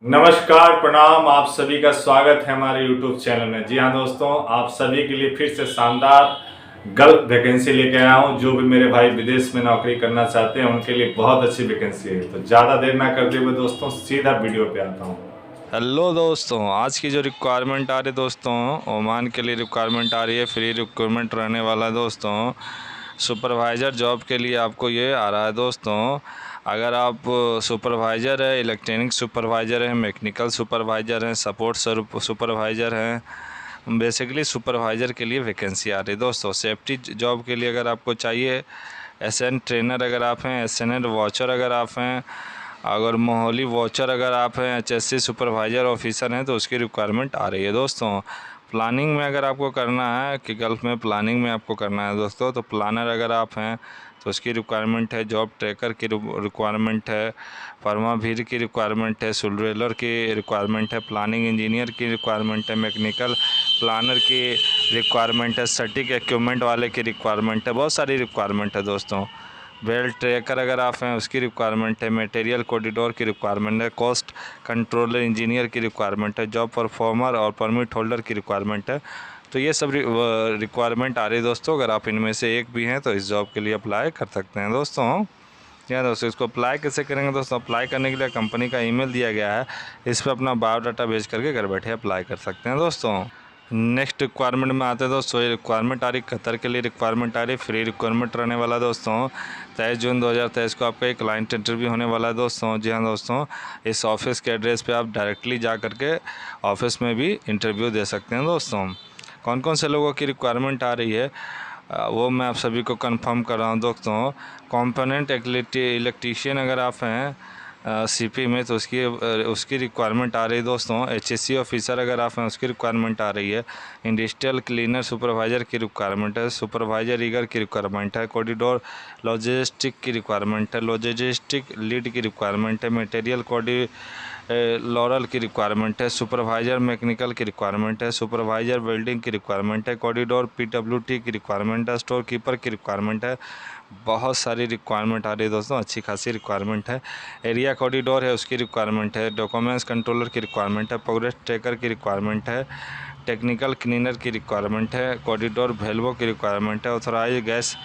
नमस्कार, प्रणाम। आप सभी का स्वागत है हमारे YouTube चैनल में। जी हाँ दोस्तों, आप सभी के लिए फिर से शानदार गल्फ वैकेंसी लेके आया हूँ। जो भी मेरे भाई विदेश में नौकरी करना चाहते हैं उनके लिए बहुत अच्छी वैकेंसी है। तो ज़्यादा देर ना करते हुए दोस्तों सीधा वीडियो पे आता हूँ। हेलो दोस्तों, आज की जो रिक्वायरमेंट आ रही है दोस्तों, ओमान के लिए रिक्वायरमेंट आ रही है। फ्री रिक्वायरमेंट रहने वाला है दोस्तों। सुपरवाइज़र जॉब के लिए आपको ये आ रहा है दोस्तों। अगर आप सुपरवाइज़र है, इलेक्ट्रॉनिक सुपरवाइज़र है, मैकेनिकल सुपरवाइज़र हैं, सपोर्ट सुपरवाइज़र हैं, बेसिकली सुपरवाइज़र के लिए वैकेंसी आ रही है दोस्तों। सेफ्टी जॉब के लिए अगर आपको चाहिए, SN ट्रेनर अगर आप हैं, SNL वॉचर अगर आप हैं, अगर मोहाली वॉचर अगर आप हैं, HSC सुपरवाइज़र ऑफिसर हैं, तो उसकी रिक्वायरमेंट आ रही है दोस्तों। प्लानिंग में अगर आपको करना है कि गल्फ़ में प्लानिंग में आपको करना है दोस्तों, तो प्लानर अगर आप हैं तो उसकी रिक्वायरमेंट है। जॉब ट्रैकर की रिक्वायरमेंट है। फर्मा भीर की रिक्वायरमेंट है। सुलरेलर की रिक्वायरमेंट है। प्लानिंग इंजीनियर की रिक्वायरमेंट है। मैकेनिकल प्लानर की रिक्वायरमेंट है। सटीक इक्विपमेंट वाले की रिक्वायरमेंट है। बहुत सारी रिक्वायरमेंट है दोस्तों। बेल्ट ट्रैकर अगर आप हैं उसकी रिक्वायरमेंट है। मटेरियल कोऑर्डिनेटर की रिक्वायरमेंट है। कॉस्ट कंट्रोलर इंजीनियर की रिक्वायरमेंट है। जॉब परफॉर्मर और परमिट होल्डर की रिक्वायरमेंट है। तो ये सब रिक्वायरमेंट आ रही है दोस्तों। अगर आप इनमें से एक भी हैं तो इस जॉब के लिए अप्लाई कर सकते हैं दोस्तों। या दोस्तों, इसको अप्लाई कैसे करेंगे दोस्तों? अप्लाई करने के लिए कंपनी का ईमेल दिया गया है, इस पर अपना बायोडाटा भेज करके घर बैठे अप्लाई कर सकते हैं दोस्तों। नेक्स्ट रिक्वायरमेंट में आते हैं दोस्तों। ये रिक्वायरमेंट आ रही कतर के लिए रिक्वायरमेंट आ रही फ्री रिक्वायरमेंट रहने वाला दोस्तों। 23 जून 2023 को आपका एक क्लाइंट इंटरव्यू होने वाला है दोस्तों। जी हाँ दोस्तों, इस ऑफिस के एड्रेस पे आप डायरेक्टली जा करके ऑफिस में भी इंटरव्यू दे सकते हैं दोस्तों। कौन कौन से लोगों की रिक्वायरमेंट आ रही है वो मैं आप सभी को कंफर्म कर रहा हूँ दोस्तों। कंपोनेंट इलेक्ट्रीशियन अगर आप हैं CP में तो उसकी रिक्वायरमेंट आ रही है दोस्तों। HSC ऑफिसर अगर आप हैं उसकी रिक्वायरमेंट आ रही है। इंडस्ट्रियल क्लीनर सुपरवाइज़र की रिक्वायरमेंट है। सुपरवाइज़र रीगर की रिक्वायरमेंट है। कॉरिडोर लॉजिस्टिक की रिक्वायरमेंट है। लॉजिस्टिक लीड की रिक्वायरमेंट है। मटेरियल लॉरल की रिक्वायरमेंट है। सुपरवाइज़र मैकेनिकल की रिक्वायरमेंट है। सुपरवाइज़र वेल्डिंग की रिक्वायरमेंट है। कॉरिडोर PWT की रिक्वायरमेंट है। स्टोर कीपर की रिक्वायरमेंट है। बहुत सारी रिक्वायरमेंट आ रही है दोस्तों, अच्छी खासी रिक्वायरमेंट है। एरिया कॉरिडोर है उसकी रिक्वायरमेंट है। डॉक्यूमेंट्स कंट्रोलर की रिक्वायरमेंट है। प्रोग्रेस ट्रैकर की रिक्वायरमेंट है। टेक्निकल क्लीनर की रिक्वायरमेंट है। कॉरिडोर वेल्वो की रिक्वायरमेंट है। ऑथराइज गैस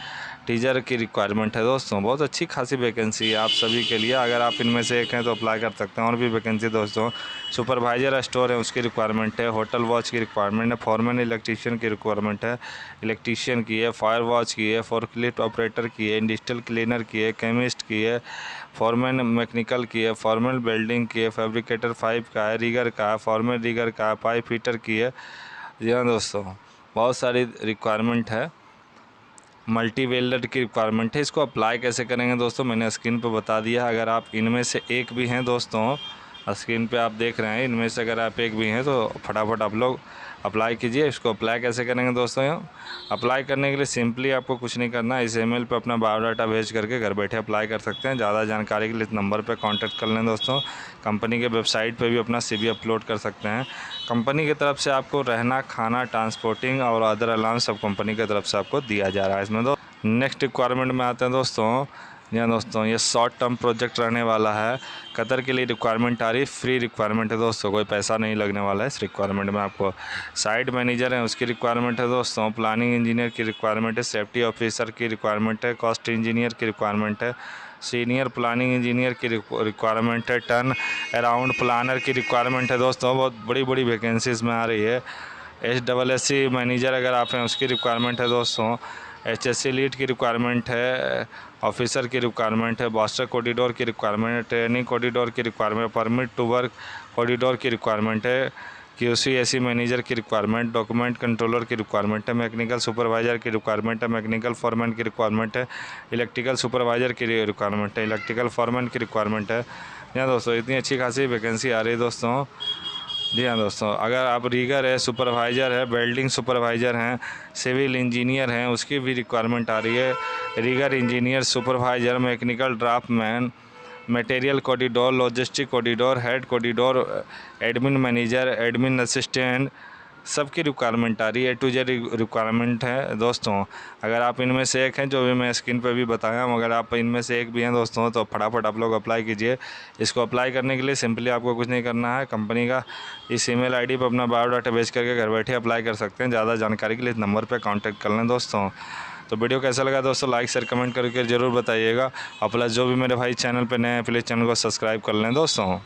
टीचर की रिक्वायरमेंट है दोस्तों। बहुत अच्छी खासी वैकेंसी है आप सभी के लिए। अगर आप इनमें से एक हैं तो अप्लाई कर सकते हैं। और भी वैकेंसी दोस्तों, सुपरवाइज़र स्टोर है उसकी रिक्वायरमेंट है। होटल वॉच की रिक्वायरमेंट है। फॉरमैन इलेक्ट्रीशियन की रिक्वायरमेंट है। इलेक्ट्रीशियन की है। फायर वॉच की है। फोर्कलिफ्ट ऑपरेटर की है। इंडस्ट्रियल क्लीनर की है। केमिस्ट की है। फॉरमैन मैकेनिकल की है। फॉरमैन वेल्डिंग की है। फैब्रिकेटर 5 का है। रीगर का है। फॉरमैन रीगर का है। पाइप फिटर की है। जी हाँ दोस्तों, बहुत सारी रिक्वायरमेंट है। मल्टी वेल्डर की रिक्वायरमेंट है। इसको अप्लाई कैसे करेंगे दोस्तों, मैंने स्क्रीन पर बता दिया। अगर आप इनमें से एक भी हैं दोस्तों, स्क्रीन पे आप देख रहे हैं, इनमें से अगर आप एक भी हैं तो फटाफट आप लोग अप्लाई कीजिए। इसको अप्लाई कैसे करेंगे दोस्तों? अप्लाई करने के लिए सिंपली आपको कुछ नहीं करना, इस ईमेल पे अपना बायोडाटा भेज करके घर बैठे अप्लाई कर सकते हैं। ज़्यादा जानकारी के लिए इस नंबर पे कांटेक्ट कर लें दोस्तों। कंपनी के वेबसाइट पे भी अपना CV अपलोड कर सकते हैं। कंपनी की तरफ से आपको रहना, खाना, ट्रांसपोर्टिंग और अदर अलाउंस सब कंपनी की तरफ से आपको दिया जा रहा है इसमें। नेक्स्ट रिक्वायरमेंट में आते हैं दोस्तों। जी दोस्तों, ये शॉर्ट टर्म प्रोजेक्ट रहने वाला है। कतर के लिए रिक्वायरमेंट आ रही है, फ्री रिक्वायरमेंट है दोस्तों, कोई पैसा नहीं लगने वाला है इस रिक्वायरमेंट में। आपको साइट मैनेजर है उसकी रिक्वायरमेंट है दोस्तों। प्लानिंग इंजीनियर की रिक्वायरमेंट है। सेफ्टी ऑफिसर की रिक्वायरमेंट है। कॉस्ट इंजीनियर की रिक्वायरमेंट है। सीनियर प्लानिंग इंजीनियर की रिक्वायरमेंट है। टर्न अराउंड प्लानर की रिक्वायरमेंट है दोस्तों। बहुत बड़ी बड़ी वैकेंसीज में आ रही है। SSC मैनेजर अगर आप हैं उसकी रिक्वायरमेंट है दोस्तों। HSC लीड की रिक्वायरमेंट है। ऑफिसर की रिक्वायरमेंट है। मास्टर कोऑर्डिनेटर की रिक्वायरमेंट है। ट्रेनिंग कोऑर्डिनेटर की requirement, permit to work coordinator की रिक्वायरमेंट है। QC मैनेजर की रिक्वायरमेंट, डॉक्यूमेंट कंट्रोलर की रिक्वायरमेंट है। मैकेनिकल सुपरवाइज़र की रिक्वायरमेंट है। मैकेनिकल फॉरमैन की रिक्वायरमेंट है। इलेक्ट्रिकल सुपरवाइज़र की रिक्वायरमेंट है। इलेक्ट्रिकल फॉरमैन की रिक्वायरमेंट है। यहाँ दोस्तों इतनी अच्छी खासी वैकेंसी आ रही है दोस्तों। जी हाँ दोस्तों, अगर आप रीगर है, सुपरवाइज़र है, वेल्डिंग सुपरवाइज़र हैं, सिविल इंजीनियर हैं, उसकी भी रिक्वायरमेंट आ रही है। Rigger engineer, supervisor, mechanical draftsman, material coordinator, logistic coordinator, head coordinator, admin manager, admin assistant, सबकी रिक्वायरमेंट आ रही है, A to Z रिक्वायरमेंट है दोस्तों। अगर आप इनमें से एक हैं, जो भी मैं स्क्रीन पे भी बताया हूँ, अगर आप इनमें से एक भी हैं दोस्तों, तो फटाफट आप लोग अप्लाई कीजिए। इसको अप्लाई करने के लिए सिंपली आपको कुछ नहीं करना है, कंपनी का इस ईमेल आईडी पर अपना बायोडाटा भेज करके घर बैठे अप्लाई कर सकते हैं। ज़्यादा जानकारी के लिए इस नंबर पर कॉन्टैक्ट कर लें दोस्तों। तो वीडियो कैसा लगा दोस्तों, लाइक शेयर कमेंट करके ज़रूर बताइएगा। और प्लस जो भी मेरे भाई चैनल पर नए हैं, प्लीज़ चैनल को सब्सक्राइब कर लें दोस्तों।